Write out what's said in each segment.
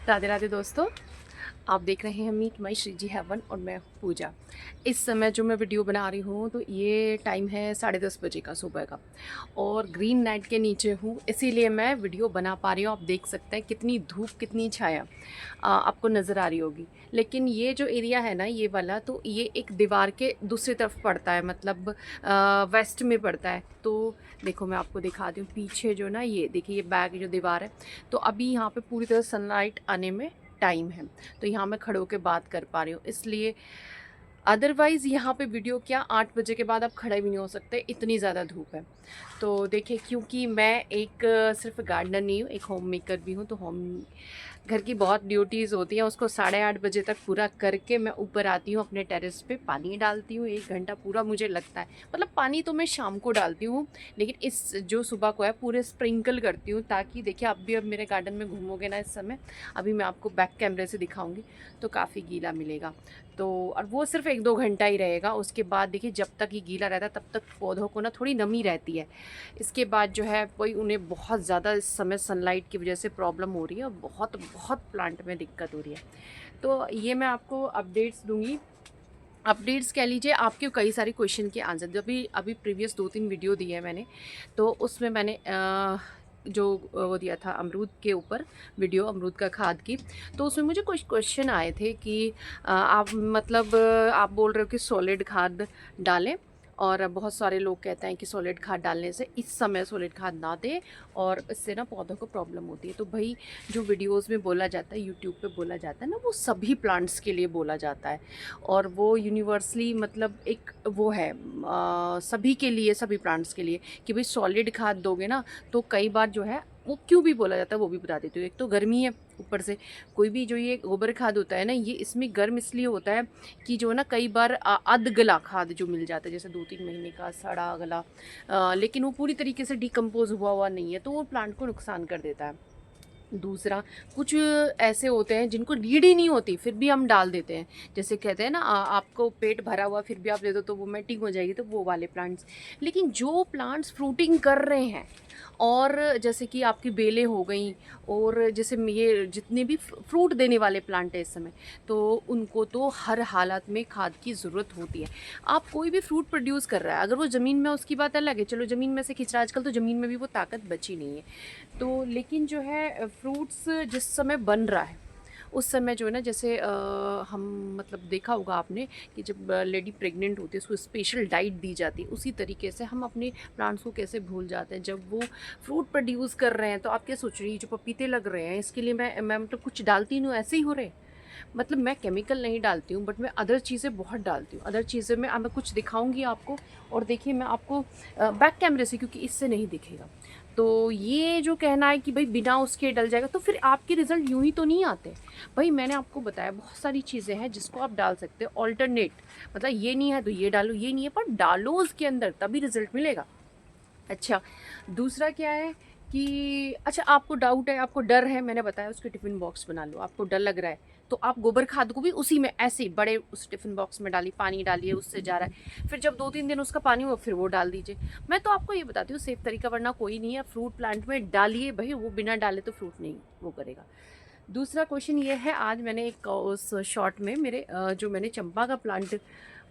राधे राधे दोस्तों, आप देख रहे हैं meet my Shri ji heaven और मैं हूँ पूजा। इस समय जो मैं वीडियो बना रही हूँ तो ये टाइम है 10:30 बजे का सुबह का, और ग्रीन नाइट के नीचे हूँ, इसीलिए मैं वीडियो बना पा रही हूँ। आप देख सकते हैं कितनी धूप कितनी छाया आपको नज़र आ रही होगी। लेकिन ये जो एरिया है ना, ये वाला, तो ये एक दीवार के दूसरी तरफ पड़ता है, मतलब वेस्ट में पड़ता है। तो देखो मैं आपको दिखाती हूँ पीछे जो ना, ये देखिए ये बैक जो दीवार है, तो अभी यहाँ पे पूरी तरह सनलाइट आने में टाइम है, तो यहाँ मैं खड़े होकर बात कर पा रही हूँ इसलिए। अदरवाइज़ यहाँ पे वीडियो क्या 8 बजे के बाद आप खड़े भी नहीं हो सकते, इतनी ज़्यादा धूप है। तो देखिए, क्योंकि मैं एक सिर्फ गार्डनर नहीं हूँ, एक होम मेकर भी हूँ, तो होम घर की बहुत ड्यूटीज़ होती हैं, उसको 8:30 बजे तक पूरा करके मैं ऊपर आती हूँ अपने टेरेस पे, पानी डालती हूँ। 1 घंटा पूरा मुझे लगता है, मतलब पानी तो मैं शाम को डालती हूँ, लेकिन इस जो सुबह को है पूरे स्प्रिंकल करती हूँ, ताकि देखिए आप भी अब मेरे गार्डन में घूमोगे ना इस समय, अभी मैं आपको बैक कैमरे से दिखाऊंगी तो काफ़ी गीला मिलेगा। तो और वो सिर्फ 1-2 घंटा ही रहेगा, उसके बाद देखिए जब तक ये गीला रहता है तब तक पौधों को ना थोड़ी नमी रहती है। इसके बाद जो है वही उन्हें बहुत ज़्यादा इस समय सनलाइट की वजह से प्रॉब्लम हो रही है, और बहुत बहुत प्लांट में दिक्कत हो रही है। तो ये मैं आपको अपडेट्स दूंगी, अपडेट्स कह लीजिए, आपके कई सारे क्वेश्चन के आंसर। जब भी अभी प्रीवियस 2-3 वीडियो दी है मैंने, तो उसमें मैंने जो वो दिया था अमरूद के ऊपर वीडियो, अमरूद का खाद की, तो उसमें मुझे कुछ क्वेश्चन आए थे कि आप मतलब आप बोल रहे हो कि सॉलिड खाद डालें, और बहुत सारे लोग कहते हैं कि सॉलिड खाद डालने से इस समय सॉलिड खाद ना दें, और इससे ना पौधों को प्रॉब्लम होती है। तो भाई, जो वीडियोस में बोला जाता है, यूट्यूब पे बोला जाता है ना, वो सभी प्लांट्स के लिए बोला जाता है, और वो यूनिवर्सली मतलब एक वो है सभी के लिए, सभी प्लांट्स के लिए, कि भाई सॉलिड खाद दोगे ना, तो कई बार जो है वो क्यों भी बोला जाता है वो भी बता देती हूँ। एक तो गर्मी है, ऊपर से कोई भी जो ये गोबर खाद होता है ना, ये इसमें गर्म इसलिए होता है कि जो ना कई बार अध गला खाद जो मिल जाता है, जैसे 2-3 महीने का सड़ा गला, लेकिन वो पूरी तरीके से डिकम्पोज हुआ हुआ नहीं है, तो वो प्लांट को नुकसान कर देता है। दूसरा, कुछ ऐसे होते हैं जिनको नीड ही नहीं होती, फिर भी हम डाल देते हैं, जैसे कहते हैं ना आपको पेट भरा हुआ फिर भी आप दे दो तो वो मेल्टिंग हो जाएगी, तो वो वाले प्लांट्स। लेकिन जो प्लांट्स फ्रूटिंग कर रहे हैं, और जैसे कि आपकी बेलें हो गई, और जैसे ये जितने भी फ्रूट देने वाले प्लांट है इस समय, तो उनको तो हर हालत में खाद की ज़रूरत होती है। आप कोई भी फ्रूट प्रोड्यूस कर रहा है, अगर वो ज़मीन में, उसकी बात अलग है, चलो ज़मीन में से खींच रहा है, आजकल तो ज़मीन में भी वो ताकत बची नहीं है। तो लेकिन जो है फ्रूट्स जिस समय बन रहा है, उस समय जो है ना, जैसे हम मतलब देखा होगा आपने कि जब लेडी प्रेग्नेंट होती है उसको स्पेशल डाइट दी जाती है, उसी तरीके से हम अपने प्लांट्स को कैसे भूल जाते हैं जब वो फ्रूट प्रोड्यूस कर रहे हैं। तो आप क्या सोच रही है, जो पपीते लग रहे हैं इसके लिए मैं मतलब कुछ डालती नहीं हूँ, ऐसे ही हो रहे, मतलब मैं केमिकल नहीं डालती हूँ, बट मैं अदर चीज़ें बहुत डालती हूँ। अदर चीज़ें में अब मैं कुछ दिखाऊंगी आपको, और देखिए मैं आपको बैक कैमरे से, क्योंकि इससे नहीं दिखेगा, तो ये जो कहना है कि भाई बिना उसके डल जाएगा, तो फिर आपके रिज़ल्ट यूं ही तो नहीं आते। भाई मैंने आपको बताया बहुत सारी चीज़ें हैं जिसको आप डाल सकते हो ऑल्टरनेट, मतलब ये नहीं है तो ये डालो, ये नहीं है पर डालो उसके अंदर, तभी रिज़ल्ट मिलेगा। अच्छा, दूसरा क्या है कि अच्छा आपको डाउट है, आपको डर है, मैंने बताया उसके टिफ़िन बॉक्स बना लो। आपको डर लग रहा है तो आप गोबर खाद को भी उसी में ऐसे ही बड़े उस टिफ़िन बॉक्स में डालिए, पानी डालिए, उससे जा रहा है, फिर जब 2-3 दिन उसका पानी हो फिर वो डाल दीजिए। मैं तो आपको ये बताती हूँ सेफ़ तरीका, वरना कोई नहीं है। फ्रूट प्लांट में डालिए भाई, वो बिना डाले तो फ्रूट नहीं वो करेगा। दूसरा क्वेश्चन ये है, आज मैंने एक उस शॉर्ट में मेरे जो मैंने चंपा का प्लांट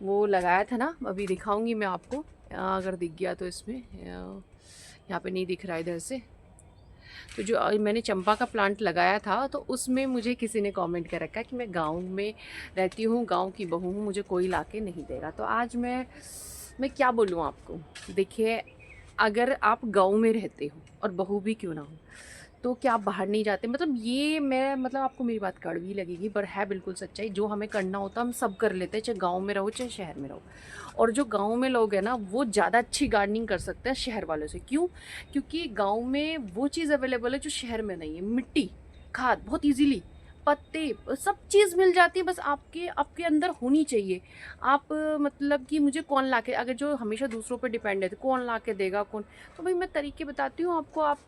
वो लगाया था ना, अभी दिखाऊंगी मैं आपको, अगर दिख गया तो इसमें यहाँ पे नहीं दिख रहा इधर से। तो जो मैंने चंपा का प्लांट लगाया था, तो उसमें मुझे किसी ने कमेंट कर रखा है कि मैं गांव में रहती हूँ, गांव की बहू हूँ, मुझे कोई लाके नहीं देगा। तो आज मैं क्या बोलूँ आपको, देखिए अगर आप गांव में रहते हो और बहू भी क्यों ना हो, तो क्या आप बाहर नहीं जाते, मतलब ये मैं मतलब आपको मेरी बात कड़वी लगेगी पर है बिल्कुल सच्चाई। जो हमें करना होता है हम सब कर लेते हैं, चाहे गांव में रहो चाहे शहर में रहो। और जो गांव में लोग हैं ना, वो ज़्यादा अच्छी गार्डनिंग कर सकते हैं शहर वालों से। क्यों? क्योंकि गांव में वो चीज़ अवेलेबल है जो शहर में नहीं है, मिट्टी, खाद बहुत इजीली, पत्ते, सब चीज़ मिल जाती है, बस आपके आपके अंदर होनी चाहिए। आप मतलब कि मुझे कौन लाके, अगर जो हमेशा दूसरों पे डिपेंड है तो कौन लाके देगा कौन, तो भाई मैं तरीके बताती हूँ आपको, आप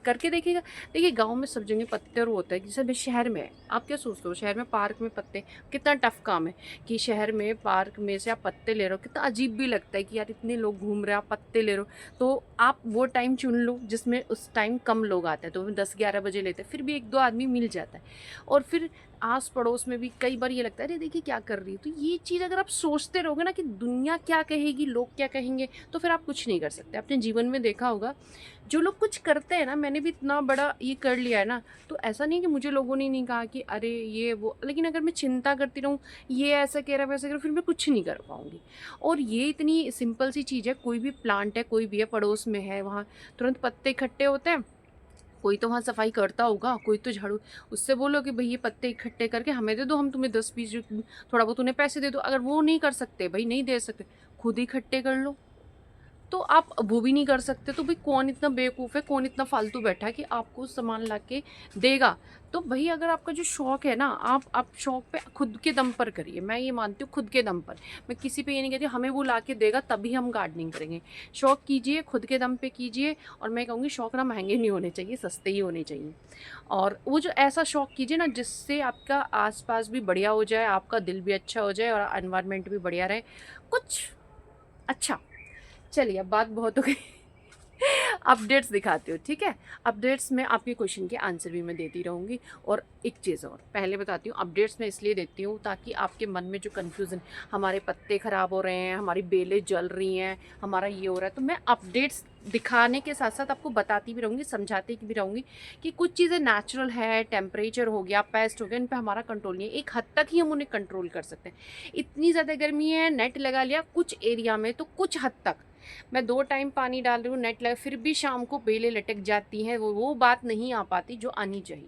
करके देखिएगा। देखिए गाँव में सब जगह पत्ते और वो होता है, जैसे अभी शहर में है, आप क्या सोचते हो शहर में पार्क में पत्ते, कितना टफ काम है कि शहर में पार्क में से आप पत्ते ले रहे हो, कितना अजीब भी लगता है कि यार इतने लोग घूम रहे हैं आप पत्ते ले रहे हो। तो आप वो टाइम चुन लो जिसमें उस टाइम कम लोग आते हैं, तो 10-11 बजे लेते हैं, फिर भी 1-2 आदमी मिल जाता है। और फिर आस पड़ोस में भी कई बार ये लगता है अरे देखिए क्या कर रही है, तो ये चीज़ अगर आप सोचते रहोगे ना कि दुनिया क्या कहेगी, लोग क्या कहेंगे, तो फिर आप कुछ नहीं कर सकते। अपने जीवन में देखा होगा जो लोग कुछ करते हैं ना, मैंने भी इतना बड़ा ये कर लिया है ना, तो ऐसा नहीं कि मुझे लोगों ने नहीं कहा कि अरे ये वो, लेकिन अगर मैं चिंता करती रहूँ ये ऐसा कह रहा है वैसा कह रहा है, फिर मैं कुछ नहीं कर पाऊँगी। और ये इतनी सिंपल सी चीज़ है, कोई भी प्लांट है, कोई भी है, पड़ोस में है, वहाँ तुरंत पत्ते इकट्ठे होते हैं, कोई तो वहाँ सफाई करता होगा, कोई तो झाड़ू, उससे बोलो कि भई ये पत्ते इकट्ठे करके हमें दे दो, हम तुम्हें 10-20 जो थोड़ा बहुत उन्हें पैसे दे दो। अगर वो नहीं कर सकते, भई नहीं दे सकते, खुद ही इकट्ठे कर लो। तो आप वो भी नहीं कर सकते, तो भाई कौन इतना बेवकूफ़ है, कौन इतना फालतू बैठा है कि आपको सामान ला के देगा। तो भाई अगर आपका जो शौक़ है ना, आप शौक़ पे खुद के दम पर करिए। मैं ये मानती हूँ खुद के दम पर। मैं किसी पे ये नहीं कहती हमें वो ला के देगा तभी हम गार्डनिंग करेंगे। शौक़ कीजिए, खुद के दम पे कीजिए, और मैं कहूँगी शौक़ ना महँगे नहीं होने चाहिए, सस्ते ही होने चाहिए। और वो जो ऐसा शौक़ कीजिए ना जिससे आपका आस-पास भी बढ़िया हो जाए, आपका दिल भी अच्छा हो जाए और एनवायरनमेंट भी बढ़िया रहे। कुछ अच्छा, चलिए अब बात बहुत हो गई। अपडेट्स दिखाती हूँ, ठीक है? अपडेट्स में आपके क्वेश्चन के आंसर भी मैं देती रहूँगी। और एक चीज़ और पहले बताती हूँ, अपडेट्स मैं इसलिए देती हूँ ताकि आपके मन में जो कन्फ्यूज़न, हमारे पत्ते ख़राब हो रहे हैं, हमारी बेलें जल रही हैं, हमारा ये हो रहा है, तो मैं अपडेट्स दिखाने के साथ साथ आपको बताती भी रहूँगी, समझाती भी रहूँगी कि कुछ चीज़ें नेचुरल है, टेम्परेचर हो गया, पेस्ट हो गया, इन पे हमारा कंट्रोल नहीं है। एक हद तक ही हम उन्हें कंट्रोल कर सकते हैं। इतनी ज़्यादा गर्मी है, नेट लगा लिया कुछ एरिया में, तो कुछ हद तक मैं 2 टाइम पानी डाल रही हूँ, नेट लगा, फिर भी शाम को बेलें लटक जाती हैं, वो बात नहीं आ पाती जो आनी चाहिए।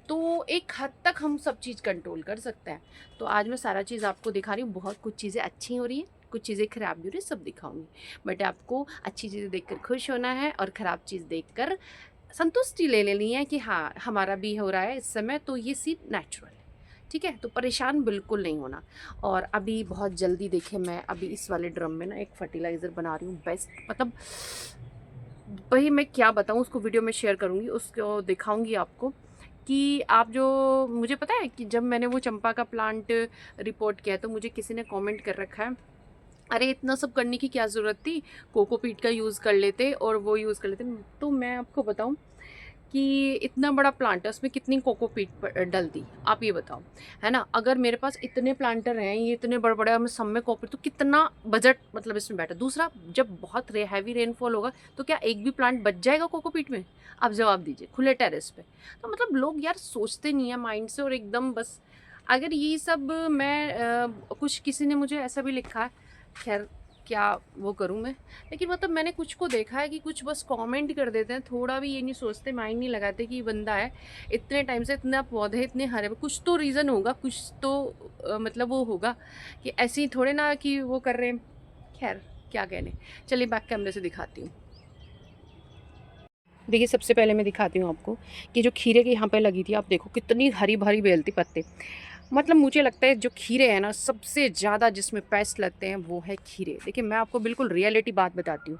तो एक हद तक हम सब चीज़ कंट्रोल कर सकते हैं। तो आज मैं सारा चीज़ आपको दिखा रही हूँ, बहुत कुछ चीज़ें अच्छी हो रही हैं, कुछ चीज़ें ख़राब भी हो रही हैं, सब दिखाऊँगी। बट आपको अच्छी चीज़ें देखकर खुश होना है और ख़राब चीज़ देखकर संतुष्टि ले लेनी है कि हाँ, हमारा भी हो रहा है इस समय, तो ये सिर्फ़ नेचुरल है। ठीक है? तो परेशान बिल्कुल नहीं होना। और अभी बहुत जल्दी देखिए, मैं अभी इस वाले ड्रम में ना एक फर्टिलाइज़र बना रही हूँ, बेस्ट, मतलब वही मैं क्या बताऊँ, उसको वीडियो में शेयर करूँगी, उसको दिखाऊँगी आपको कि आप जो, मुझे पता है कि जब मैंने वो चंपा का प्लांट रिपोर्ट किया तो मुझे किसी ने कमेंट कर रखा है, अरे इतना सब करने की क्या ज़रूरत थी, कोकोपीट का यूज़ कर लेते और वो यूज़ कर लेते। तो मैं आपको बताऊँ कि इतना बड़ा प्लांट है, उसमें कितनी कोकोपीट डलती, आप ये बताओ, है ना? अगर मेरे पास इतने प्लांटर हैं, ये इतने बड़े-बड़े और मैं सब में कोकोपीट, तो कितना बजट मतलब इसमें बैठा। दूसरा, जब बहुत हैवी रेनफॉल होगा तो क्या एक भी प्लांट बच जाएगा कोकोपीट में? आप जवाब दीजिए, खुले टेरेस पे। तो मतलब लोग यार सोचते नहीं है माइंड से, और एकदम बस, अगर ये सब मैं कुछ किसी ने मुझे ऐसा भी लिखा है, खैर क्या वो करूँ मैं, लेकिन मतलब मैंने कुछ को देखा है कि कुछ बस कमेंट कर देते हैं, थोड़ा भी ये नहीं सोचते, माइंड नहीं लगाते कि ये बंदा है इतने टाइम से, इतना पौधे इतने हरे, कुछ तो रीज़न होगा, कुछ तो मतलब वो होगा कि ऐसे ही थोड़े ना कि वो कर रहे हैं। खैर क्या कहने, चलिए बैक कैमरे से दिखाती हूँ। देखिए सबसे पहले मैं दिखाती हूँ आपको कि जो खीरे की यहाँ पे लगी थी, आप देखो कितनी हरी भरी बेल थी, पत्ते, मतलब मुझे लगता है जो खीरे हैं ना, सबसे ज़्यादा जिसमें पेस्ट लगते हैं वो है खीरे। देखिए मैं आपको बिल्कुल रियलिटी बात बताती हूँ।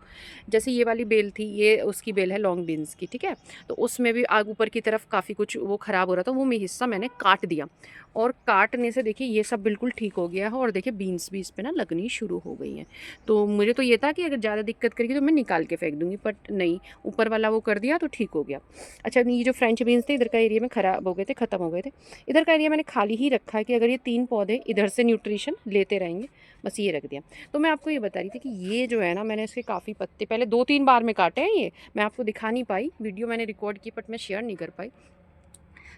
जैसे ये वाली बेल थी, ये उसकी बेल है लॉन्ग बीन्स की, ठीक है? तो उसमें भी आग ऊपर की तरफ काफ़ी कुछ वो ख़राब हो रहा था, वो मैं हिस्सा मैंने काट दिया, और काटने से देखिए ये सब बिल्कुल ठीक हो गया है, और देखिए बीन्स भी इस पे ना लगनी शुरू हो गई हैं। तो मुझे तो ये था कि अगर ज़्यादा दिक्कत करेगी तो मैं निकाल के फेंक दूँगी, बट नहीं, ऊपर वाला वो कर दिया तो ठीक हो गया। अच्छा, ये जो फ्रेंच बीन्स थे इधर का एरिया में ख़राब हो गए थे, ख़त्म हो गए थे। इधर का एरिया मैंने खाली ही रखा है कि अगर ये 3 पौधे इधर से न्यूट्रिशन लेते रहेंगे, बस ये रख दिया। तो मैं आपको ये बता रही थी कि ये जो है ना, मैंने इसके काफ़ी पत्ते पहले 2-3 बार में काटे हैं ये, मैं आपको दिखा नहीं पाई, वीडियो मैंने रिकॉर्ड की बट मैं शेयर नहीं कर पाई।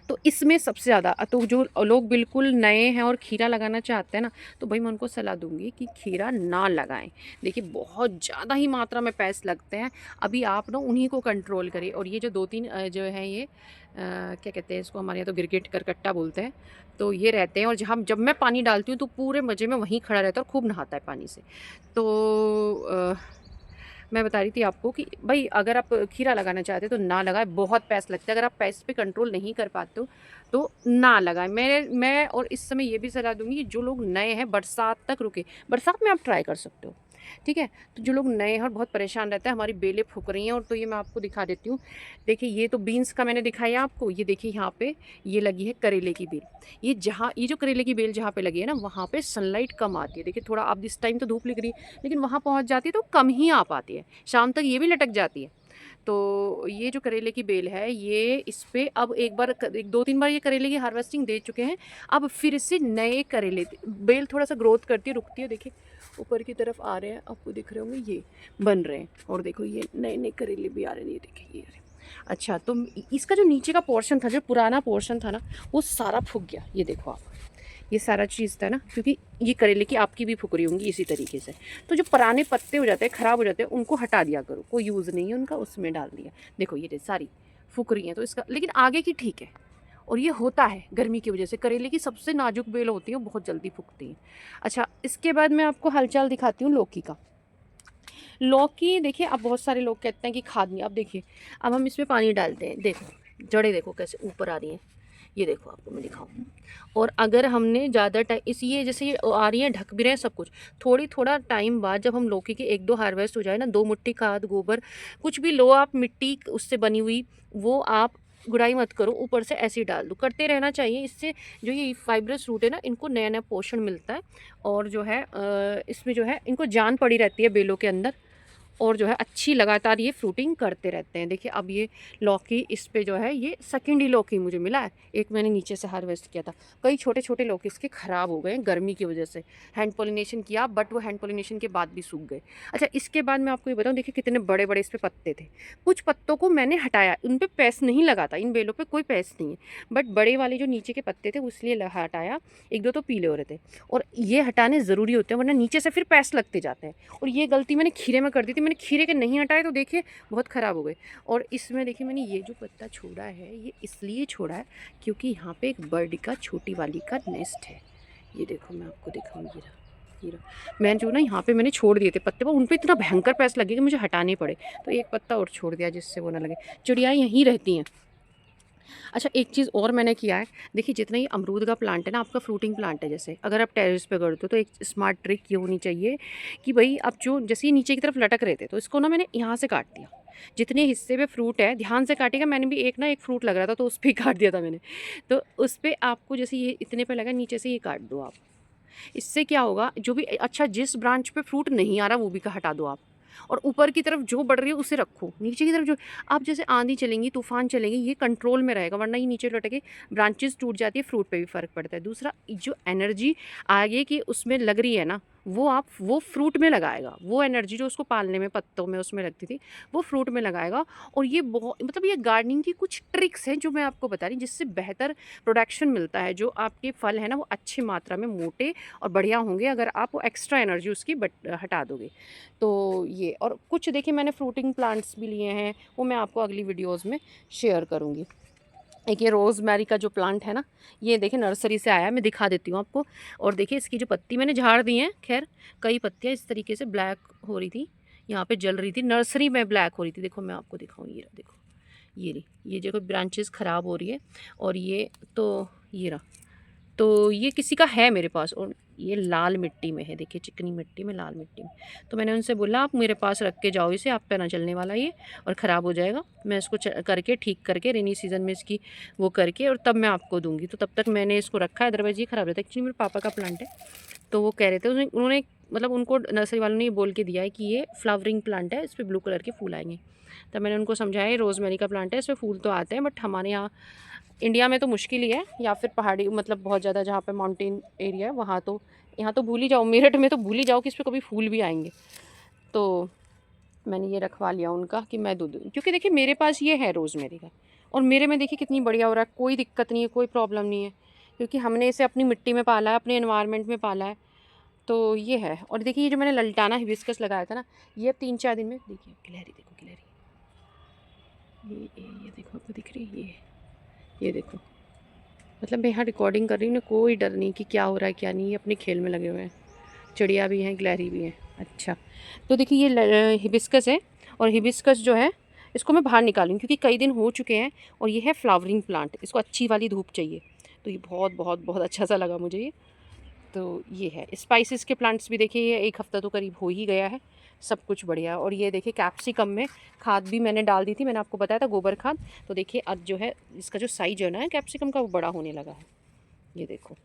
तो इसमें सबसे ज़्यादा तो जो लोग बिल्कुल नए हैं और खीरा लगाना चाहते हैं ना, तो भाई मैं उनको सलाह दूँगी कि खीरा ना लगाएँ। देखिए बहुत ज़्यादा ही मात्रा में पेस्ट लगते हैं, अभी आप ना उन्हीं को कंट्रोल करिए। और ये जो 2-3 जो हैं ये क्या कहते हैं इसको, हमारे यहाँ तो गिरगिट करकट्टा बोलते हैं, तो ये रहते हैं, और जहाँ जब मैं पानी डालती हूँ तो पूरे मज़े में वहीं खड़ा रहता है और खूब नहाता है पानी से। तो मैं बता रही थी आपको कि भाई अगर आप खीरा लगाना चाहते हो तो ना लगाएं, बहुत पैस लगता है। अगर आप पैस पे कंट्रोल नहीं कर पाते हो तो ना लगाएं। मैं और इस समय ये भी सलाह दूंगी कि जो लोग नए हैं बरसात तक रुके, बरसात में आप ट्राई कर सकते हो, ठीक है। तो जो लोग नए हैं और बहुत परेशान रहते हैं, हमारी बेलें फूक रही हैं, और तो ये मैं आपको दिखा देती हूँ। देखिए ये तो बीन्स का मैंने दिखाया आपको, ये देखिए यहाँ पे ये लगी है करेले की बेल। ये जो करेले की बेल जहाँ पे लगी है ना, वहाँ पे सनलाइट कम आती है। देखिए थोड़ा अब इस टाइम तो धूप लग रही है, लेकिन वहाँ पहुँच जाती है तो कम ही आ पाती है, शाम तक ये भी लटक जाती है। तो ये जो करेले की बेल है, ये इस पे अब एक दो तीन बार ये करेले की हार्वेस्टिंग दे चुके हैं। अब फिर से नए करेले, बेल थोड़ा सा ग्रोथ करती है, रुकती है, देखिए ऊपर की तरफ आ रहे हैं, आपको दिख रहे होंगे, ये बन रहे हैं। और देखो ये नए नए करेले भी आ रहे हैं, ये देखिए ये। अच्छा, तो इसका जो नीचे का पोर्शन था, जो पुराना पोर्शन था ना, वो सारा फूक गया। ये देखो आप, ये सारा चीज़ था ना, क्योंकि ये करेले की आपकी भी फुकरी होंगी इसी तरीके से। तो जो पुराने पत्ते हो जाते हैं, ख़राब हो जाते हैं, उनको हटा दिया करो, कोई यूज़ नहीं है उनका, उसमें डाल दिया। देखो ये सारी फुकरी हैं, तो इसका लेकिन आगे की ठीक है। और ये होता है गर्मी की वजह से, करेले की सबसे नाजुक बेल होती है, वो बहुत जल्दी फूकती हैं। अच्छा, इसके बाद मैं आपको हालचाल दिखाती हूँ लौकी का। लौकी देखिए, अब बहुत सारे लोग कहते हैं कि खाद नहीं। अब देखिए, अब हम इसमें पानी डालते हैं, देखो जड़ें देखो कैसे ऊपर आ रही हैं, ये देखो आपको मैं दिखाऊँ। और अगर हमने ज़्यादा टाइम ये जैसे ये आ रही है, ढक भी रहे हैं सब कुछ, थोड़ा टाइम बाद जब हम लौकी के एक दो हार्वेस्ट हो जाए ना, 2 मुट्ठी खाद, गोबर, कुछ भी लो आप, मिट्टी उससे बनी हुई, वो आप गुड़ाई मत करो, ऊपर से ऐसे ही डाल दो, करते रहना चाहिए। इससे जो ये फाइब्रस रूट है ना, इनको नया नया पोषण मिलता है, और जो है इसमें जो है इनको जान पड़ी रहती है बेलों के अंदर, और जो है अच्छी लगातार ये फ्रूटिंग करते रहते हैं। देखिए अब ये लौकी, इस पे जो है ये सेकेंड ही लौकी मुझे मिला है, एक मैंने नीचे से हार्वेस्ट किया था। कई छोटे छोटे लौकी इसके ख़राब हो गए गर्मी की वजह से, हैंड पोलिनेशन किया बट वो हैंड पोलिनेशन के बाद भी सूख गए। अच्छा, इसके बाद मैं आपको ये बताऊँ, देखिए कितने बड़े बड़े इस पर पत्ते थे। कुछ पत्तों को मैंने हटाया, उन पर पैस नहीं लगा था, इन बेलों पर कोई पैस नहीं है, बट बड़े वाले जो नीचे के पत्ते थे इसलिए हटाया। एक दो तो पीले हो रहे थे, और ये हटाने ज़रूरी होते हैं, वरना नीचे से फिर पैस लगते जाते हैं। और ये गलती मैंने खीरे में कर दी थी, मैंने खीरे के नहीं हटाए तो देखिए बहुत ख़राब हो गए। और इसमें देखिए मैंने ये जो पत्ता छोड़ा है, ये इसलिए छोड़ा है क्योंकि यहाँ पे एक बर्ड का, छोटी वाली का नेस्ट है। ये देखो मैं आपको दिखाऊंगी, ये रहा। मैं जो ना यहाँ पे मैंने छोड़ दिए थे पत्ते, पर उन पर इतना भयंकर पैस लगे कि मुझे हटाने पड़े, तो एक पत्ता और छोड़ दिया जिससे वो ना लगे। चिड़िया यहीं रहती हैं। अच्छा, एक चीज़ और मैंने किया है, देखिए जितना ये अमरूद का प्लांट है ना, आपका फ्रूटिंग प्लांट है, जैसे अगर आप टेरेस पे करते हो तो एक स्मार्ट ट्रिक ये होनी चाहिए कि भाई अब जो जैसे ये नीचे की तरफ लटक रहे थे, तो इसको ना मैंने यहाँ से काट दिया। जितने हिस्से पे फ्रूट है ध्यान से काटेगा, मैंने भी एक फ्रूट लग रहा था तो उस पर ही काट दिया था मैंने। तो उस पर आपको जैसे ये इतने पे लगा, नीचे से ये काट दो आप। इससे क्या होगा, जो भी अच्छा जिस ब्रांच पे फ्रूट नहीं आ रहा वो भी का हटा दो आप, और ऊपर की तरफ जो बढ़ रही है उसे रखो, नीचे की तरफ जो, आप जैसे आंधी चलेंगी, तूफान चलेंगी, ये कंट्रोल में रहेगा, वरना ये नीचे लटके ब्रांचेस टूट जाती है, फ्रूट पे भी फ़र्क पड़ता है। दूसरा, जो एनर्जी आगे की उसमें लग रही है ना, वो फ्रूट में लगाएगा, वो एनर्जी जो उसको पालने में, पत्तों में उसमें लगती थी, वो फ्रूट में लगाएगा। और ये बहुत, मतलब ये गार्डनिंग की कुछ ट्रिक्स हैं जो मैं आपको बता रही हूँ, जिससे बेहतर प्रोडक्शन मिलता है, जो आपके फल है ना वो अच्छी मात्रा में मोटे और बढ़िया होंगे, अगर आप वो एक्स्ट्रा एनर्जी उसकी हटा दोगे तो। ये और कुछ देखिए मैंने फ्रूटिंग प्लांट्स भी लिए हैं, वो मैं आपको अगली वीडियोस में शेयर करूँगी। एक ये रोज़मेरी का जो प्लांट है ना, ये देखिए नर्सरी से आया है, मैं दिखा देती हूँ आपको। और देखिए इसकी जो पत्ती मैंने झाड़ दी है, खैर कई पत्तियाँ इस तरीके से ब्लैक हो रही थी, यहाँ पे जल रही थी, नर्सरी में ब्लैक हो रही थी। देखो मैं आपको दिखाऊँ, ये रहा, देखो ये रही, ये जो ब्रांचेस ख़राब हो रही है, और ये तो ये रहा। तो ये किसी का है मेरे पास, और ये लाल मिट्टी में है, देखिए चिकनी मिट्टी में, लाल मिट्टी में। तो मैंने उनसे बोला आप मेरे पास रख के जाओ इसे, आप पे ना चलने वाला ये, और ख़राब हो जाएगा, मैं इसको करके ठीक करके रेनी सीज़न में इसकी वो करके और तब मैं आपको दूंगी। तो तब तक मैंने इसको रखा है, अदरवाइज़ ये ख़राब रहता है। एक्चुअली मेरे पापा का प्लांट है, तो वो कह रहे थे, उन्होंने मतलब उनको नर्सरी वालों ने ये बोल के दिया है कि ये फ्लावरिंग प्लांट है, इस पर ब्लू कलर के फूल आएंगे। तब मैंने उनको समझाया ये रोज़मेरी का प्लांट है, इस पर फूल तो आते हैं, बट हमारे यहाँ इंडिया में तो मुश्किल ही है, या फिर पहाड़ी, मतलब बहुत ज़्यादा जहाँ पे माउंटेन एरिया है वहाँ तो, यहाँ तो भूल ही जाओ, मेरठ में तो भूल ही जाओ कि इस पर कभी फूल भी आएंगे। तो मैंने ये रखवा लिया उनका कि मैं दूँ, क्योंकि देखिए मेरे पास ये है रोज़मेरी का, और मेरे में देखिए कितनी बढ़िया हो रहा है, कोई दिक्कत नहीं है, कोई प्रॉब्लम नहीं है, क्योंकि हमने इसे अपनी मिट्टी में पाला है, अपने एनवायरनमेंट में पाला है। तो ये है। और देखिए ये जो मैंने ललटाना हिबिस्कस लगाया था ना, ये अब 3-4 दिन में, देखिए गिलहरी, देखो गिलहरी, ये देखो आपको दिख रही है, ये देखो, मतलब मैं यहाँ रिकॉर्डिंग कर रही हूँ, कोई डर नहीं कि क्या हो रहा है क्या नहीं, अपने खेल में लगे हुए हैं। चिड़िया भी हैं, गिलहरी भी हैं। अच्छा, तो देखिए ये हिबिस्कस है, और हिबिस्कस जो है इसको मैं बाहर निकालूँ क्योंकि कई दिन हो चुके हैं, और ये है फ्लावरिंग प्लांट, इसको अच्छी वाली धूप चाहिए। तो ये बहुत बहुत बहुत अच्छा सा लगा मुझे ये। तो ये है स्पाइसेस के प्लांट्स भी, देखिए ये 1 हफ़्ता तो करीब हो ही गया है, सब कुछ बढ़िया। और ये देखिए कैप्सिकम में खाद भी मैंने डाल दी थी, मैंने आपको बताया था गोबर खाद। तो देखिए अब जो है इसका जो साइज है ना कैप्सिकम का, वो बड़ा होने लगा है, ये देखो।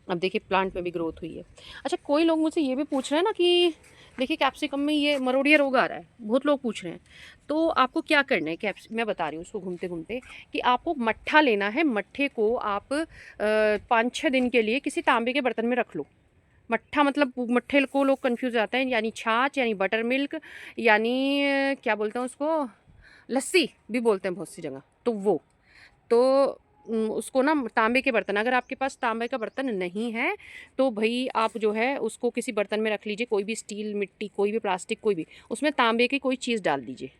अब देखिए प्लांट में भी ग्रोथ हुई है। अच्छा, कोई लोग मुझसे ये भी पूछ रहे हैं ना कि देखिए कैप्सिकम में ये मरोड़िया रोग आ रहा है, बहुत लोग पूछ रहे हैं। तो आपको क्या करना है, मैं बता रही हूँ उसको घूमते घूमते, कि आपको मट्ठा लेना है। मट्ठे को आप 5-6 दिन के लिए किसी तांबे के बर्तन में रख लो। मट्ठा मतलब मट्ठे को लोग कंफ्यूज जाते हैं, यानी छाछ, यानी बटर मिल्क, यानी क्या बोलते हैं उसको, लस्सी भी बोलते हैं बहुत सी जगह। तो वो तो उसको ना तांबे के बर्तन, अगर आपके पास तांबे का बर्तन नहीं है तो भाई आप जो है उसको किसी बर्तन में रख लीजिए, कोई भी स्टील, मिट्टी, कोई भी प्लास्टिक, कोई भी, उसमें तांबे की कोई चीज़ डाल दीजिए।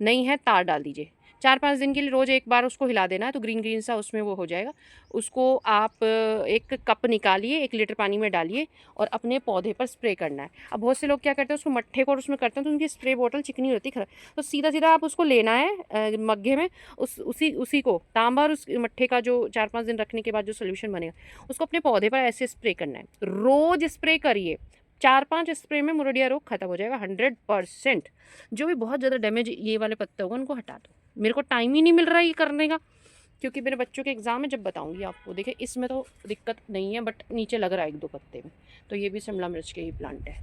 नहीं है तार डाल दीजिए। 4-5 दिन के लिए रोज़ एक बार उसको हिला देना है, तो ग्रीन ग्रीन सा उसमें वो हो जाएगा। उसको आप एक कप निकालिए, 1 लीटर पानी में डालिए और अपने पौधे पर स्प्रे करना है। अब बहुत से लोग क्या करते हैं, उसको मट्ठे को और उसमें करते हैं तो उनकी स्प्रे बॉटल चिकनी होती है खराब। तो सीधा सीधा आप उसको लेना है मग्गे में, उसी उसी को तांबा और उस मट्ठे का जो 4-5 दिन रखने के बाद जो सोल्यूशन बनेगा, उसको अपने पौधे पर ऐसे स्प्रे करना है। रोज़ स्प्रे करिए, 4-5 स्प्रे में मुरडिया रोग खत्म हो जाएगा 100%। जो भी बहुत ज़्यादा डैमेज ये वाले पत्ते होगा उनको हटा दो। मेरे को टाइम ही नहीं मिल रहा है ये करने का, क्योंकि मेरे बच्चों के एग्ज़ाम है, जब बताऊंगी आपको। देखिए इसमें तो दिक्कत नहीं है, बट नीचे लग रहा है 1-2 पत्ते में। तो ये भी शिमला मिर्च के ही प्लांट है।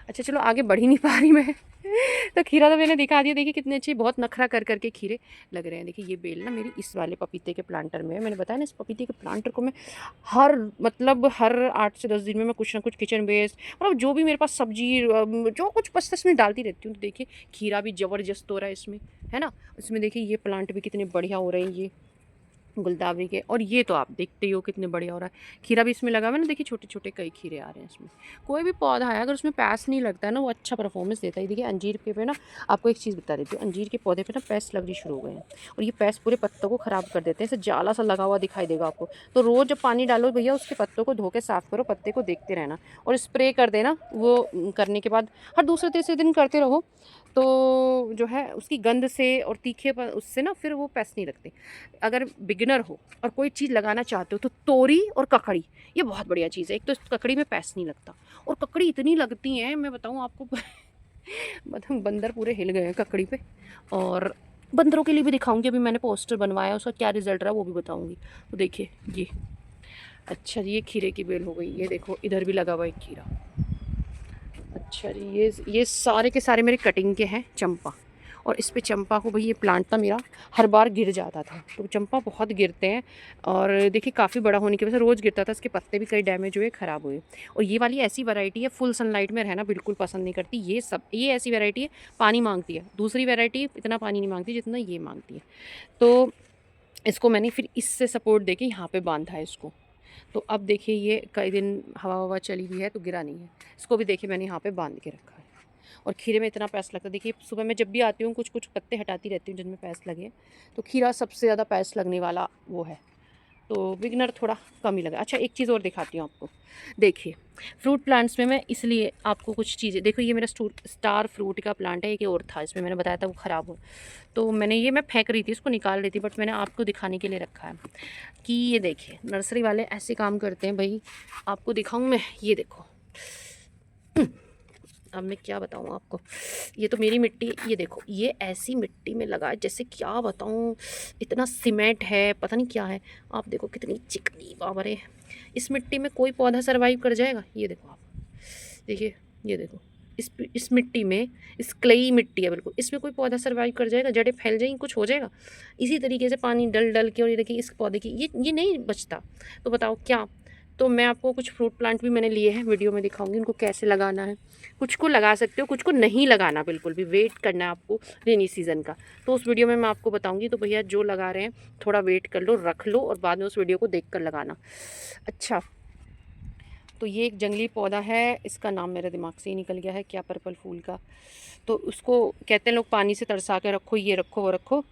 अच्छा चलो, आगे बढ़ ही नहीं पा रही मैं तो खीरा तो मैंने दिखा दिया। देखिए कितने अच्छे, बहुत नखरा कर करके खीरे लग रहे हैं। देखिए ये बेल ना मेरी इस वाले पपीते के प्लांटर में है। मैंने बताया ना, इस पपीते के प्लांटर को मैं हर 8 से 10 दिन में मैं कुछ ना कुछ किचन वेस्ट, मतलब जो भी मेरे पास सब्जी जो कुछ बचता है इसमें डालती रहती हूँ। तो देखिए खीरा भी ज़बरदस्त हो रहा है इसमें, है ना। इसमें देखिए ये प्लांट भी कितने बढ़िया हो रहे हैं, ये गुलदावरी के। और ये तो आप देखते ही हो कितने बढ़िया हो रहा है। खीरा भी इसमें लगा हुआ है ना, देखिए छोटे छोटे कई खीरे आ रहे हैं इसमें। कोई भी पौधा है अगर उसमें पैस नहीं लगता है ना, वो अच्छा परफॉर्मेंस देता है। देखिए अंजीर के पे ना, आपको एक चीज़ बता देती हूँ, अंजीर के पौधे पे ना पैस लगनी शुरू हो गए हैं, और ये पैस पूरे पत्तों को ख़राब कर देते हैं। ऐसे जाला सा लगा हुआ दिखाई देगा आपको। तो रोज़ जब पानी डालो भैया, उसके पत्तों को धो के साफ़ करो, पत्ते को देखते रहना और स्प्रे कर देना। वो करने के बाद हर दूसरे तीसरे दिन करते रहो, तो जो है उसकी गंध से और तीखे उससे ना फिर वो पैस नहीं लगते। अगर बिगिनर हो और कोई चीज़ लगाना चाहते हो तो तोरी और ककड़ी, ये बहुत बढ़िया चीज़ है। एक तो ककड़ी में पैस नहीं लगता, और ककड़ी इतनी लगती हैं मैं बताऊँ आपको मतलब बंदर पूरे हिल गए हैं ककड़ी पे। और बंदरों के लिए भी दिखाऊंगी, अभी मैंने पोस्टर बनवाया, उसका क्या रिजल्ट रहा वो भी बताऊंगी। तो देखिए ये, अच्छा जी, ये खीरे की बेल हो गई। ये देखो इधर भी लगा हुआ है खीरा। अच्छा जी, ये सारे के सारे मेरे कटिंग के हैं चंपा। और इस पे चंपा को भाई, ये प्लांट था मेरा, हर बार गिर जाता था। तो चंपा बहुत गिरते हैं, और देखिए काफ़ी बड़ा होने की वजह से रोज़ गिरता था। इसके पत्ते भी कई डैमेज हुए, ख़राब हुए। और ये वाली ऐसी वैरायटी है, फुल सनलाइट में रहना बिल्कुल पसंद नहीं करती। ये ऐसी वैरायटी है पानी मांगती है। दूसरी वैरायटी इतना पानी नहीं मांगती जितना ये मांगती है। तो इसको मैंने फिर इससे सपोर्ट दे के यहाँ पर बांधा है इसको। तो अब देखिए ये कई दिन हवा ववा चली हुई है तो गिरा नहीं है। इसको भी देखिए मैंने यहाँ पे बांध के रखा है। और खीरे में इतना पैस लगता है। देखिए सुबह मैं जब भी आती हूँ कुछ कुछ पत्ते हटाती रहती हूँ जिनमें पैस लगे हैं। तो खीरा सबसे ज़्यादा पैस लगने वाला वो है। तो बिगनर थोड़ा कम ही लगा। अच्छा एक चीज़ और दिखाती हूँ आपको। देखिए फ्रूट प्लांट्स में मैं इसलिए आपको कुछ चीज़ें, देखो ये मेरा स्टार फ्रूट का प्लांट है। एक और था इसमें, मैंने बताया था वो ख़राब हो, तो मैंने ये मैं फेंक रही थी, इसको निकाल रही थी, बट मैंने आपको दिखाने के लिए रखा है कि ये देखिए नर्सरी वाले ऐसे काम करते हैं भाई। आपको दिखाऊं मैं, ये देखो अब मैं क्या बताऊँ आपको। ये तो मेरी मिट्टी, ये देखो ये ऐसी मिट्टी में लगा है जैसे क्या बताऊँ, इतना सीमेंट है, पता नहीं क्या है। आप देखो कितनी चिकनी बाबरे, इस मिट्टी में कोई पौधा सरवाइव कर जाएगा। ये देखो आप, देखिए ये देखो इस मिट्टी में, इस क्लेई मिट्टी है बिल्कुल, इसमें कोई पौधा सरवाइव कर जाएगा? जड़ें फैल जाएंगी, कुछ हो जाएगा? इसी तरीके से पानी डल डल के, और ये देखिए इस पौधे की ये नहीं बचता। तो बताओ क्या। तो मैं आपको कुछ फ्रूट प्लांट भी मैंने लिए हैं, वीडियो में दिखाऊंगी उनको कैसे लगाना है। कुछ को लगा सकते हो, कुछ को नहीं लगाना, बिल्कुल भी वेट करना है आपको रेनी सीज़न का। तो उस वीडियो में मैं आपको बताऊंगी। तो भैया जो लगा रहे हैं थोड़ा वेट कर लो, रख लो, और बाद में उस वीडियो को देख कर लगाना। अच्छा, तो ये एक जंगली पौधा है, इसका नाम मेरे दिमाग से ही निकल गया है, क्या पर्पल फूल का। तो उसको कहते हैं लोग पानी से तरसा के रखो, ये रखो वो रखो।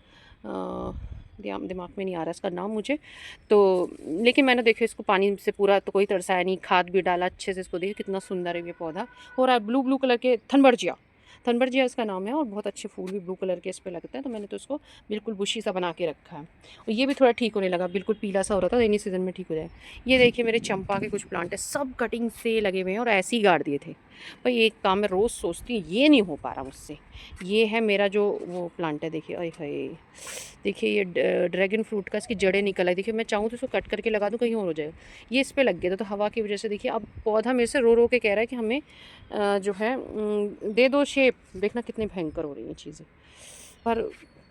दिमाग में नहीं आ रहा इसका नाम मुझे। तो लेकिन मैंने देखिए इसको पानी से पूरा तो कोई तरसाया नहीं, खाद भी डाला अच्छे से। इसको देखिए कितना सुंदर है ये पौधा हो रहा है। ब्लू ब्लू कलर के थनबर्जिया इसका नाम है, और बहुत अच्छे फूल भी ब्लू कलर के इस पे लगते हैं। तो मैंने तो इसको बिल्कुल बुशी सा बना के रखा है, और ये भी थोड़ा ठीक होने लगा, बिल्कुल पीला सा हो रहा था, रेनी सीजन में ठीक हो जाए। ये देखिए मेरे चंपा के कुछ प्लांट है, सब कटिंग से लगे हुए हैं और ऐसे ही गाड़ दिए थे। भाई एक काम मैं रोज़ सोचती हूँ, ये नहीं हो पा रहा मुझसे। ये है मेरा जो वो प्लांट है, देखिए अरे हाय, देखिए ये ड्रैगन फ्रूट का इसकी जड़ें निकल आई। देखिए मैं चाहूँ तो इसको कट करके लगा दूँ, कहीं और हो जाएगा। ये इस पे लग गया था, तो हवा की वजह से देखिए अब पौधा मेरे से रो रो के कह रहा है कि हमें जो है दे दो शेप। देखना कितनी भयंकर हो रही हैं चीज़ें, पर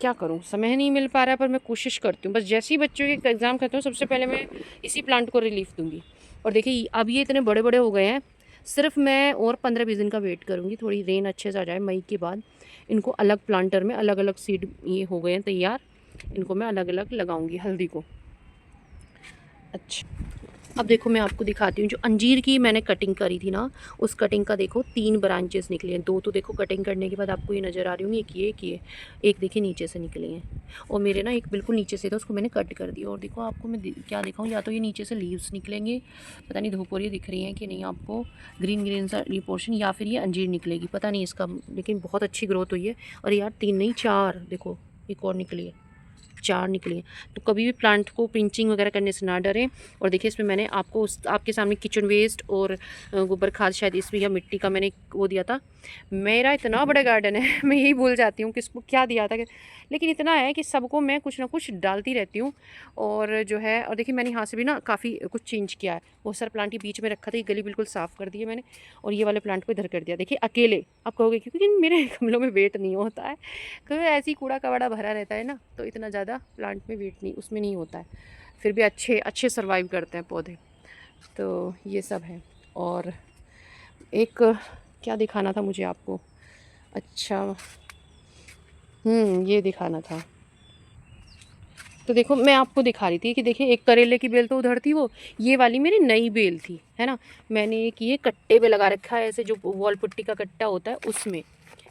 क्या करूँ, समय नहीं मिल पा रहा है। पर मैं कोशिश करती हूँ, बस जैसे ही बच्चों के एग्ज़ाम खत्म हो सबसे पहले मैं इसी प्लांट को रिलीफ दूँगी। और देखिए अब ये इतने बड़े बड़े हो गए हैं, सिर्फ मैं और 15-20 दिन का वेट करूँगी, थोड़ी रेन अच्छे से आ जाए मई के बाद। इनको अलग प्लांटर में अलग अलग सीड ये हो गए हैं तैयार, इनको मैं अलग अलग लगाऊंगी हल्दी को। अच्छा, अब देखो मैं आपको दिखाती हूँ, जो अंजीर की मैंने कटिंग करी थी ना, उस कटिंग का देखो 3 ब्रांचेस निकले हैं। 2 तो देखो कटिंग करने के बाद आपको ये नज़र आ रही होंगी, एक देखिए नीचे से निकली हैं। और मेरे ना एक बिल्कुल नीचे से था, उसको मैंने कट कर दिया। और देखो आपको मैं क्या दिखाऊँ, या तो ये नीचे से लीव्स निकलेंगे, पता नहीं धूप हो रही है दिख रही हैं कि नहीं आपको, ग्रीन ग्रीन सा ये पोर्शन, या फिर ये अंजीर निकलेगी, पता नहीं इसका। लेकिन बहुत अच्छी ग्रोथ हुई है। और यार 3 नहीं 4 देखो, एक और निकली है, 4 निकली हैं। तो कभी भी प्लांट को पिंचिंग वगैरह करने से ना डरें। और देखिए इसमें मैंने आपको आपके सामने किचन वेस्ट और गोबर खाद, शायद इसमें या मिट्टी का मैंने वो दिया था। मेरा इतना बड़ा गार्डन है मैं यही भूल जाती हूँ किसको क्या दिया था, लेकिन इतना है कि सबको मैं कुछ ना कुछ डालती रहती हूँ। और जो है, और देखिए मैंने यहाँ से भी ना काफ़ी कुछ चेंज किया है। बहुत सारा प्लांट ही बीच में रखा था, ये गली बिल्कुल साफ़ कर दी है मैंने, और ये वाले प्लांट को इधर कर दिया। देखिए अकेले आप कहोगे क्योंकि मेरे गमलों में वेट नहीं होता है, क्योंकि ऐसी कूड़ा कबाड़ा भरा रहता है ना, तो इतना ज़्यादा प्लांट में वेट नहीं उसमें नहीं होता है। फिर भी अच्छे अच्छे सर्वाइव करते हैं पौधे। तो ये सब है। और एक क्या दिखाना था मुझे आपको, अच्छा ये दिखाना था। तो देखो मैं आपको दिखा रही थी कि देखिए एक करेले की बेल तो उधर थी, वो ये वाली मेरी नई बेल थी, है ना। मैंने एक ये कट्टे पे लगा रखा है, ऐसे जो वॉल पुट्टी का कट्टा होता है उसमें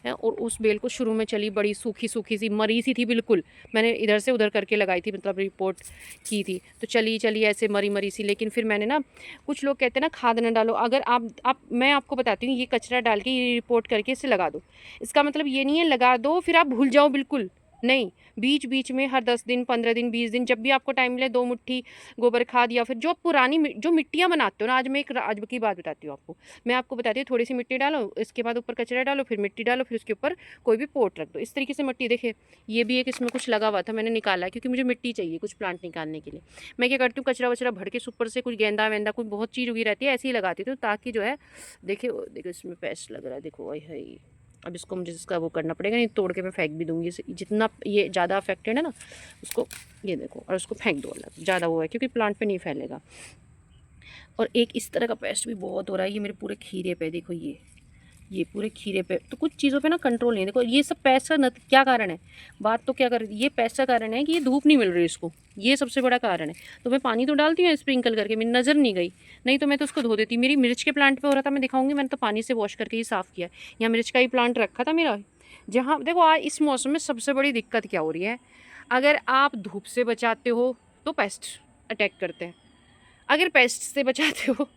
है। और उस बेल को शुरू में चली बड़ी सूखी सूखी सी मरी सी थी बिल्कुल, मैंने इधर से उधर करके लगाई थी, मतलब रिपोर्ट की थी। तो चली चली ऐसे मरी मरी सी। लेकिन फिर मैंने ना, कुछ लोग कहते हैं ना खाद न डालो, अगर आप मैं आपको बताती हूँ, ये कचरा डाल के ये रिपोर्ट करके इसे लगा दो। इसका मतलब ये नहीं है लगा दो फिर आप भूल जाओ, बिल्कुल नहीं। बीच बीच में हर 10 दिन 15 दिन 20 दिन जब भी आपको टाइम मिले 2 मुट्ठी गोबर खाद, या फिर जो पुरानी जो मिट्टियाँ बनाते हो ना, आज मैं एक आज की बात बताती हूँ आपको। मैं आपको बताती हूँ, थोड़ी सी मिट्टी डालो, इसके बाद ऊपर कचरा डालो, फिर मिट्टी डालो, फिर उसके ऊपर कोई भी पोट रख दो, इस तरीके से मिट्टी। देखिए ये भी एक इसमें कुछ लगा हुआ था, मैंने निकाला है क्योंकि मुझे मिट्टी चाहिए कुछ प्लांट निकालने के लिए। मैं क्या करती हूँ, कचरा वचरा भर के ऊपर से कुछ गेंदा वेंदा कुछ बहुत चीज़ उगी रहती है, ऐसे ही लगाती हूँ, ताकि जो है देखिए देखो इसमें पेस्ट लग रहा है, देखो है। अब इसको मुझे इसका वो करना पड़ेगा, नहीं तोड़ के मैं फेंक भी दूंगी। जितना ये ज़्यादा अफेक्टेड है ना उसको, ये देखो, और उसको फेंक दो अलग, ज़्यादा वो है क्योंकि प्लांट पे नहीं फैलेगा। और एक इस तरह का पेस्ट भी बहुत हो रहा है, ये मेरे पूरे खीरे पे देखो, ये पूरे खीरे पे। तो कुछ चीज़ों पे ना कंट्रोल नहीं, देखो ये सब पेस्ट का क्या कारण है, बात तो क्या कर, ये पेस्ट का कारण है कि ये धूप नहीं मिल रही इसको, ये सबसे बड़ा कारण है। तो मैं पानी तो डालती हूँ स्प्रिंकल करके, मेरी नज़र नहीं गई, नहीं तो मैं तो उसको धो देती। मेरी मिर्च के प्लांट पे हो रहा था, मैं दिखाऊंगी, मैंने तो पानी से वॉश करके ही साफ़ किया। यहाँ मिर्च का ही प्लांट रखा था मेरा, जहाँ देखो आज इस मौसम में सबसे बड़ी दिक्कत क्या हो रही है, अगर आप धूप से बचाते हो तो पेस्ट अटैक करते हैं, अगर पेस्ट से बचाते हो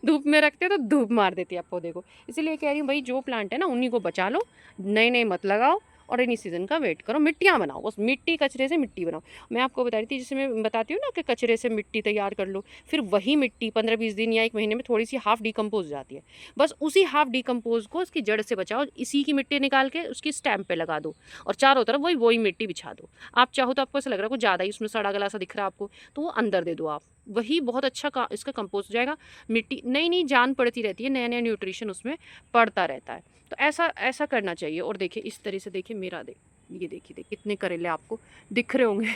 धूप में रखते हो तो धूप मार देती है आप पौधे को। इसीलिए कह रही हूँ भाई, जो प्लांट है ना उन्हीं को बचा लो, नए नए मत लगाओ, और रेनी सीजन का वेट करो, मिट्टियाँ बनाओ, बस मिट्टी कचरे से मिट्टी बनाओ। मैं आपको बता रही थी, जैसे मैं बताती हूँ ना कि कचरे से मिट्टी तैयार कर लो, फिर वही मिट्टी 15-20 दिन या 1 महीने में थोड़ी सी हाफ डिकम्पोज जाती है, बस उसी हाफ डिकम्पोज को उसकी जड़ से बचाओ, इसी की मिट्टी निकाल के उसकी स्टैम्प पे लगा दो, और चारों तरफ वही मिट्टी बिछा दो। आप चाहो तो आपको ऐसा लग रहा है कुछ ज़्यादा ही उसमें सड़ा गला सा दिख रहा है आपको, तो वो अंदर दे दो आप, वही बहुत अच्छा इसका कंपोस्ट हो जाएगा। मिट्टी नई नई जान पड़ती रहती है, नया नया न्यूट्रिशन उसमें पड़ता रहता है। तो ऐसा ऐसा करना चाहिए। और देखिए इस तरह से, देखिए मेरा ये देखिए कितने करेले आपको दिख रहे होंगे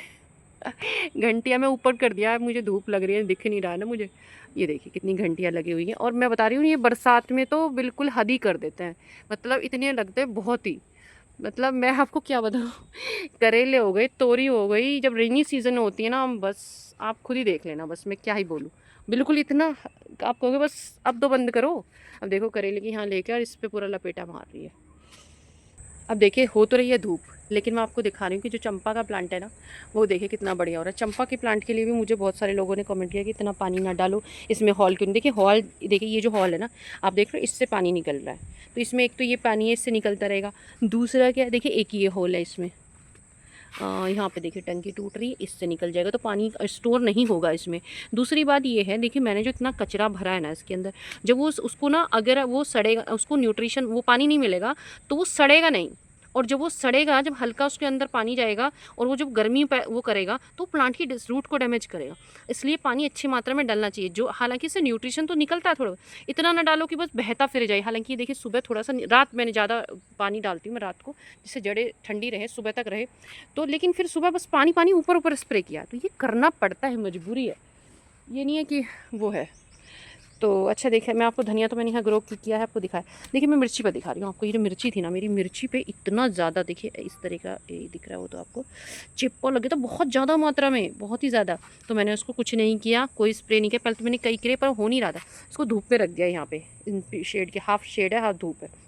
घंटियाँ मैं ऊपर कर दिया है, मुझे धूप लग रही है, दिख नहीं रहा है ना मुझे। ये देखिए कितनी घंटियाँ लगी हुई हैं, और मैं बता रही हूँ ये बरसात में तो बिल्कुल हद ही कर देते हैं, मतलब इतने लगते हैं बहुत ही, मतलब मैं आपको क्या बताऊँ करेले हो गए, तोरी हो गई, जब रेनी सीज़न होती है ना, बस आप खुद ही देख लेना, बस मैं क्या ही बोलूँ, बिल्कुल इतना आप कहोगे बस अब तो बंद करो। अब देखो करेले की यहाँ लेकर इस पर पूरा लपेटा मार रही है। अब देखिए हो तो रही है धूप, लेकिन मैं आपको दिखा रही हूँ कि जो चंपा का प्लांट है ना, वो देखिए कितना बढ़िया हो रहा है। चंपा के प्लांट के लिए भी मुझे बहुत सारे लोगों ने कमेंट किया कि इतना पानी ना डालो, इसमें हॉल क्यों नहीं। देखिए हॉल, देखिए ये जो हॉल है ना, आप देख रहे हो इससे पानी निकल रहा है, तो इसमें एक तो ये पानी है, इससे निकलता रहेगा। दूसरा क्या है, देखिए एक ये होल है इसमें, यहाँ पे देखिए टंकी टूट रही है, इससे निकल जाएगा, तो पानी स्टोर नहीं होगा इसमें। दूसरी बात ये है, देखिए मैंने जो इतना कचरा भरा है ना इसके अंदर, जब वो उसको ना, अगर वो सड़ेगा, उसको न्यूट्रिशन, वो पानी नहीं मिलेगा तो वो सड़ेगा नहीं। और जब वो सड़ेगा, जब हल्का उसके अंदर पानी जाएगा और वो जब गर्मी वो करेगा तो प्लांट की रूट को डैमेज करेगा। इसलिए पानी अच्छी मात्रा में डलना चाहिए, जो हालांकि इससे न्यूट्रिशन तो निकलता है थोड़ा, इतना ना डालो कि बस बहता फिर जाए। हालांकि ये देखिए सुबह थोड़ा सा, रात मैंने ज़्यादा पानी डालती हूँ मैं रात को, जिससे जड़ें ठंडी रहे, सुबह तक रहे। तो लेकिन फिर सुबह बस पानी पानी ऊपर ऊपर स्प्रे किया, तो ये करना पड़ता है, मजबूरी है, ये नहीं है कि वो है। तो अच्छा देखिए, मैं आपको धनिया तो मैंने यहाँ ग्रो किया है, आपको दिखाया। देखिए मैं मिर्ची पर दिखा रही हूँ आपको। ये जो मिर्ची थी ना, मेरी मिर्ची पे इतना ज़्यादा, देखिए इस तरह का ये दिख रहा है, वो तो आपको चिपको लगे, तो बहुत ज़्यादा मात्रा में, बहुत ही ज़्यादा। तो मैंने उसको कुछ नहीं किया, कोई स्प्रे नहीं किया। पहले तो मैंने कई करे, पर हो नहीं रहा था। इसको धूप पे रख दिया, यहाँ पे शेड के, हाफ शेड है, हाफ धूप है,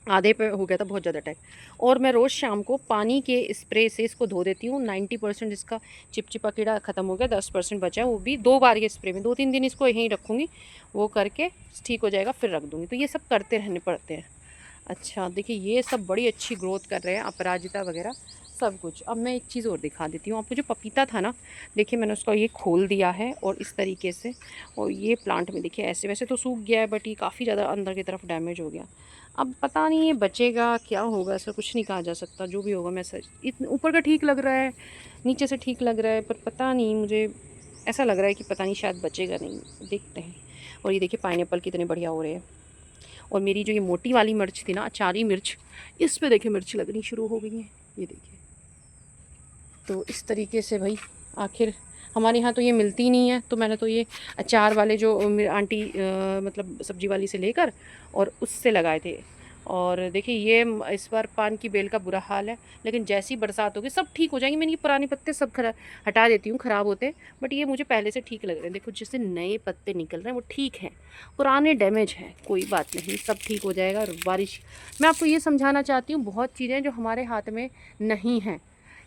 आधे पे हो गया था बहुत ज़्यादा टाइम। और मैं रोज़ शाम को पानी के स्प्रे से इसको धो देती हूँ। 90% इसका चिपचिपा कीड़ा ख़त्म हो गया, 10% बचा है, वो भी 2 बार के स्प्रे में। 2-3 दिन इसको यहीं रखूँगी, वो करके ठीक हो जाएगा, फिर रख दूँगी। तो ये सब करते रहने पड़ते हैं। अच्छा देखिए, ये सब बड़ी अच्छी ग्रोथ कर रहे हैं, अपराजिता वगैरह सब कुछ। अब मैं एक चीज़ और दिखा देती हूँ आपको। जो पपीता था ना, देखिए मैंने उसका ये खोल दिया है और इस तरीके से, और ये प्लांट में देखिए ऐसे, वैसे तो सूख गया है बट ये काफ़ी ज़्यादा अंदर की तरफ डैमेज हो गया। अब पता नहीं ये बचेगा क्या होगा, ऐसा कुछ नहीं कहा जा सकता। जो भी होगा, मैं सच इतने ऊपर का ठीक लग रहा है, नीचे से ठीक लग रहा है, पर पता नहीं, मुझे ऐसा लग रहा है कि पता नहीं शायद बचेगा नहीं, देखते हैं। और ये देखिए पाइनएप्पल कितने बढ़िया हो रहे हैं। और मेरी जो ये मोटी वाली मिर्च थी ना, अचारी मिर्च, इस पे देखिए मिर्च लगनी शुरू हो गई है, ये देखिए। तो इस तरीके से भाई, आखिर हमारे यहाँ तो ये मिलती नहीं है, तो मैंने तो ये अचार वाले जो आंटी मतलब सब्जी वाली से लेकर और उससे लगाए थे। और देखिए ये इस बार पान की बेल का बुरा हाल है, लेकिन जैसी बरसात होगी सब ठीक हो जाएंगे। मैंने ये पुराने पत्ते सब हटा देती हूँ, ख़राब होते हैं, बट ये मुझे पहले से ठीक लग रहे हैं। देखो जैसे नए पत्ते निकल रहे हैं वो ठीक हैं, पुराने डैमेज हैं, कोई बात नहीं, सब ठीक हो जाएगा। और बारिश, मैं आपको ये समझाना चाहती हूँ, बहुत चीज़ें जो हमारे हाथ में नहीं हैं,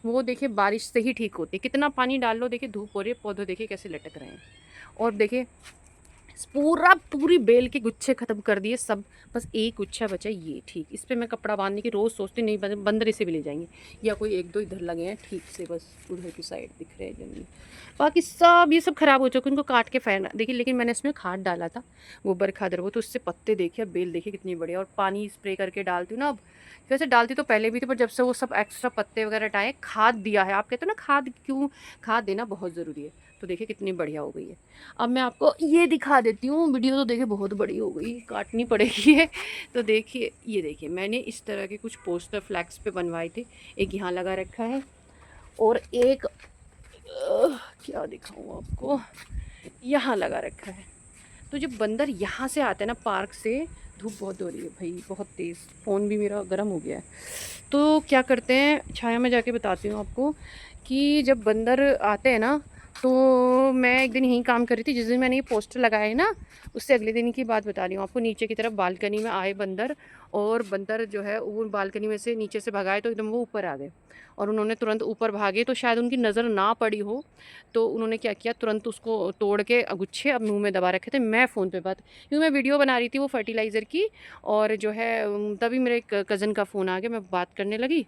वो देखिए बारिश से ही ठीक होती है। कितना पानी डाल लो, देखिए धूप हो रही है, पौधे देखिए कैसे लटक रहे हैं। और देखिए पूरी बेल के गुच्छे ख़त्म कर दिए सब, बस एक गुच्छा बचा ये ठीक। इस पे मैं कपड़ा बांधने की रोज़ सोचती, नहीं बंदर इसे भी ले जाएंगे, या कोई एक दो इधर लगे हैं ठीक से, बस उधर की साइड दिख रहे हैं जमीन। बाकी सब ये सब ख़राब हो चुके, उनको काट के फेंकना। देखिए लेकिन मैंने इसमें खाद डाला था, गोबर खाद, वो तो उससे पत्ते देखिए, बेल देखिए कितनी बढ़िया। और पानी स्प्रे करके डालती हूँ ना अब, वैसे डालती तो पहले भी थी, पर जब से वो सब एक्स्ट्रा पत्ते वगैरह हटाए, खाद दिया है। आप कहते हो ना खाद क्यों, खाद देना बहुत ज़रूरी है। तो देखिए कितनी बढ़िया हो गई है। अब मैं आपको ये दिखा देती हूँ, वीडियो तो देखिए बहुत बड़ी हो गई, काटनी पड़ेगी है। तो देखिए ये देखिए, मैंने इस तरह के कुछ पोस्टर फ्लैक्स पे बनवाए थे। एक यहाँ लगा रखा है, और एक क्या दिखाऊँ आपको, यहाँ लगा रखा है। तो जब बंदर यहाँ से आते हैं ना पार्क से, धूप बहुत हो रही है भाई, बहुत तेज़, फ़ोन भी मेरा गर्म हो गया है। तो क्या करते हैं, छाया में जाके बताती हूँ आपको, कि जब बंदर आते हैं ना, तो मैं एक दिन यहीं काम कर रही थी, जिस दिन मैंने ये पोस्टर लगाए ना, उससे अगले दिन की बात बता रही हूँ आपको। नीचे की तरफ बालकनी में आए बंदर, और बंदर जो है वो बालकनी में से नीचे से भगाए, तो एकदम वो ऊपर आ गए, और उन्होंने तुरंत ऊपर भागे, तो शायद उनकी नज़र ना पड़ी हो, तो उन्होंने क्या किया, तुरंत उसको तोड़ के गुच्छे अब मुंह में दबा रखे थे। मैं फ़ोन पे बात, क्योंकि मैं वीडियो बना रही थी वो फर्टिलाइज़र की, और जो है तभी मेरे एक कज़न का फ़ोन आ गया, मैं बात करने लगी,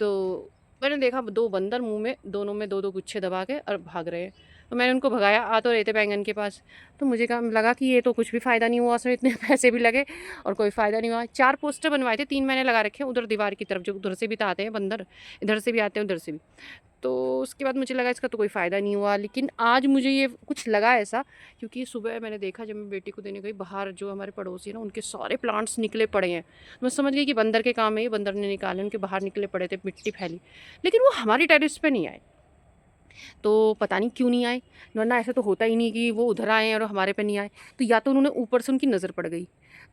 तो मैंने देखा 2 बंदर मुँह में, दोनों में 2-2 गुच्छे दबा के और भाग रहे हैं। तो मैंने उनको भगाया, आ तो रहे थे बैंगन के पास। तो मुझे लगा कि ये तो कुछ भी फ़ायदा नहीं हुआ, उसमें इतने पैसे भी लगे और कोई फ़ायदा नहीं हुआ। 4 पोस्टर बनवाए थे, 3 मैंने लगा रखे हैं उधर दीवार की तरफ, जो उधर से भी तो आते हैं बंदर, इधर से भी आते हैं, उधर से भी। तो उसके बाद मुझे लगा इसका तो कोई फ़ायदा नहीं हुआ, लेकिन आज मुझे ये कुछ लगा ऐसा, क्योंकि सुबह मैंने देखा, जब मैं बेटी को देने गई बाहर, जो हमारे पड़ोसी है ना, उनके सारे प्लांट्स निकले पड़े हैं। मैं समझ गई कि बंदर के काम है ये, बंदर ने निकाले, उनके बाहर निकले पड़े थे, मिट्टी फैली, लेकिन वो हमारी टेरेस पे नहीं आए। तो पता नहीं क्यों नहीं आए, वरना ऐसा तो होता ही नहीं कि वो उधर आए और हमारे पे नहीं आए। तो या तो उन्होंने ऊपर से उनकी नज़र पड़ गई।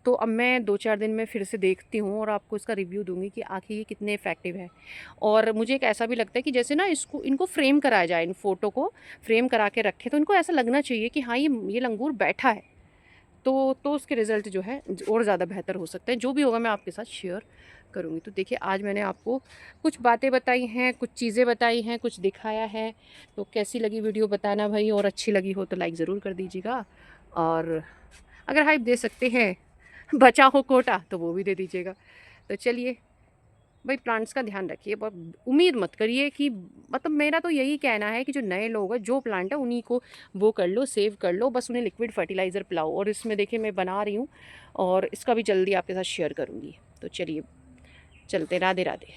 तो अब मैं 2-4 दिन में फिर से देखती हूँ और आपको इसका रिव्यू दूँगी कि आखिर ये कितने इफ़ेक्टिव है। और मुझे एक ऐसा भी लगता है कि जैसे ना इनको फ्रेम कराया जाए, इन फ़ोटो को फ्रेम करा के रखें, तो इनको ऐसा लगना चाहिए कि हाँ ये लंगूर बैठा है। तो उसके रिज़ल्ट जो है और ज़्यादा बेहतर हो सकते हैं। जो भी होगा मैं आपके साथ शेयर करूँगी। तो देखिए आज मैंने आपको कुछ बातें बताई हैं, कुछ चीज़ें बताई हैं, कुछ दिखाया है। तो कैसी लगी वीडियो बताना भाई, और अच्छी लगी हो तो लाइक ज़रूर कर दीजिएगा। और अगर हाइप दे सकते हैं, बचा हो कोटा तो वो भी दे दीजिएगा। तो चलिए भाई, प्लांट्स का ध्यान रखिए, उम्मीद मत करिए कि, मतलब मेरा तो यही कहना है कि जो नए लोग हैं, जो प्लांट है उन्हीं को वो कर लो, सेव कर लो, बस उन्हें लिक्विड फर्टिलाइज़र पिलाओ। और इसमें देखिए मैं बना रही हूँ और इसका भी जल्दी आपके साथ शेयर करूँगी। तो चलिए चलते, राधे राधे।